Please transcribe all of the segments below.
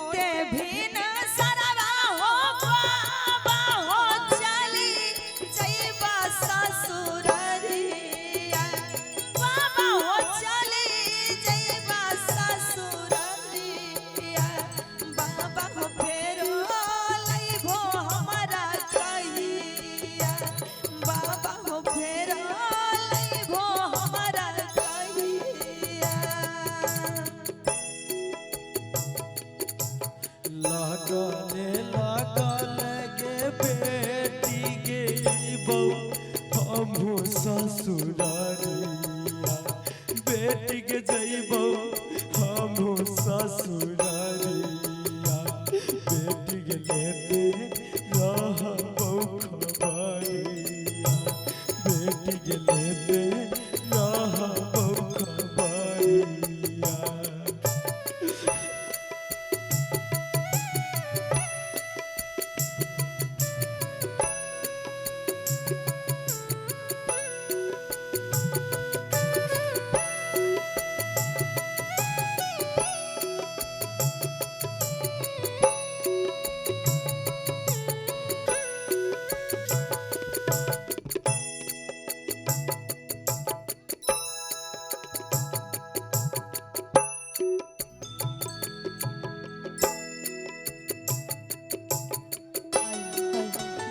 होते भी न सरवा हो बाबा हो चली जइबा ससुररिया बाबा हो चली जइबा ससुररिया बाबा हो फेरो लइबो हमरा कहिया बाबा हो फेरो लइबो हमरा कहिया लागले लागल गे बेटी गे बहू हमहू ससुरारिया बेटी के जइबो हमहू ससुरारिया बेटी के लेते रहबो खबरिया बेटी के लेते रहबो खबरिया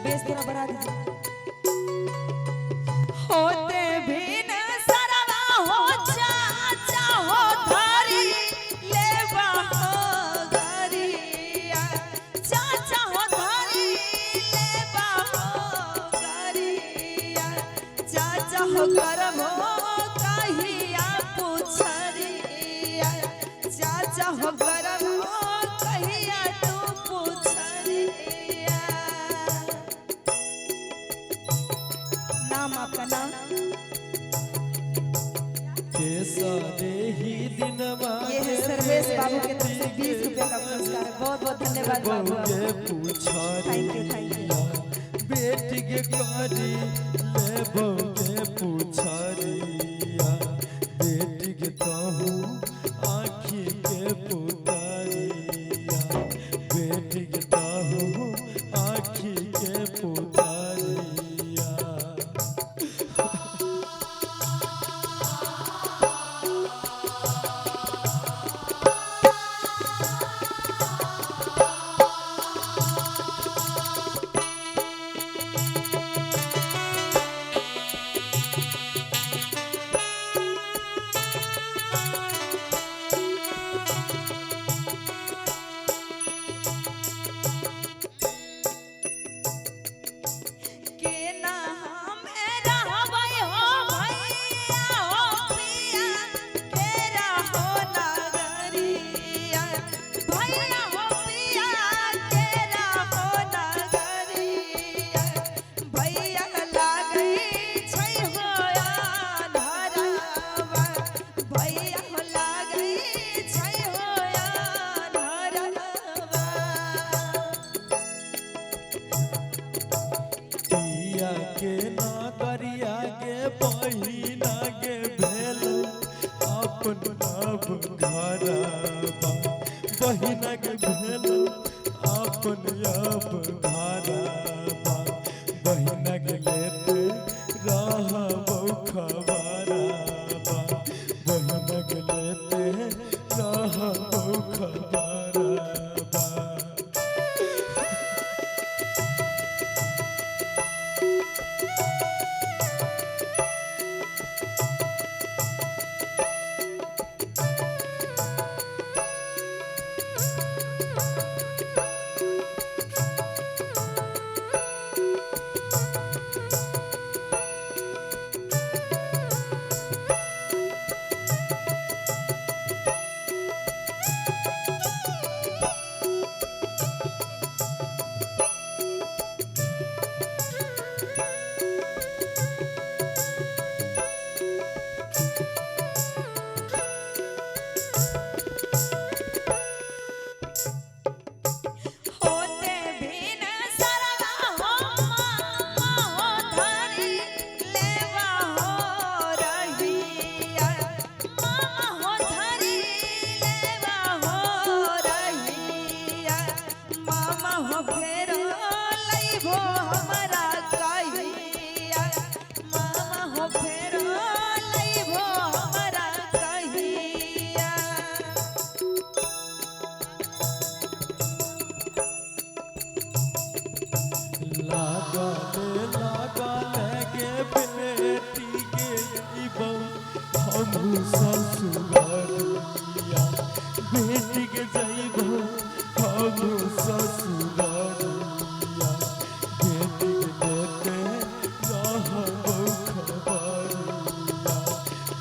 बेस थोड़ा बढ़ा दीजिए होते भी न सरवा हो चाचा हो धरी लेबा हो गरिया चाचा हो धरी लेबा हो गरिया चाचा हो करम हो कहिया पुछरिया चाचा हो करम हो कहिया तू पुछरिया नाम आपका नाम सारे ही दिन ये है सर्वेश बाबू के तरफ से 20 रुपए का पुरस्कार है बहुत बहुत धन्यवाद बाबू आपको थैंक यू बेटी के करी ले बहू के पूछरिया बेटी के कहू आँखी के पुतारिया बेटी के कहू आँखी के पुतारिया के ना हमें रहबै हो भैया हो प्रिया के रहो नगरिया भैया हो प्रिया के रहो नगरिया भैया लागै छै हो आन्हरवा भैया हो लागै छै हो आन्हरवा पिया के नागरिया के बहिना के भेल अपन अब घरबा बहिना के भेल अपन अब घरबा बहिना के लेते रहबो खबरबा बहिना के लेते रहबो खबरबा लगाले लगाले गे बेटी के जइबो हम ससुरारिया बेटी के जइबो हम ससुरारिया बेटी के देते रहबो खबरिया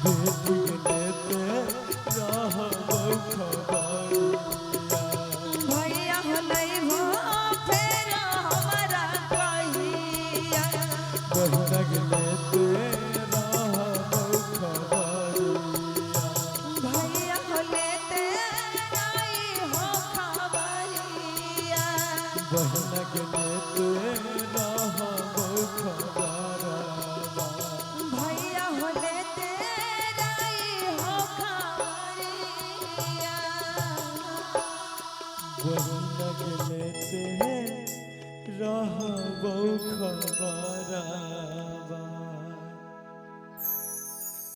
बेटी के देते रहबो खबरिया भैया हो नहीं हो फिर हमारा कहिया बहिना के लेते रहबो खबरिया भैया हो लेते नहीं हो खबरिया बहिना के लेते रहबो खबरवा भैया हो लेते नहीं हो खबरिया बहिना के लेते रहबो खबरवा।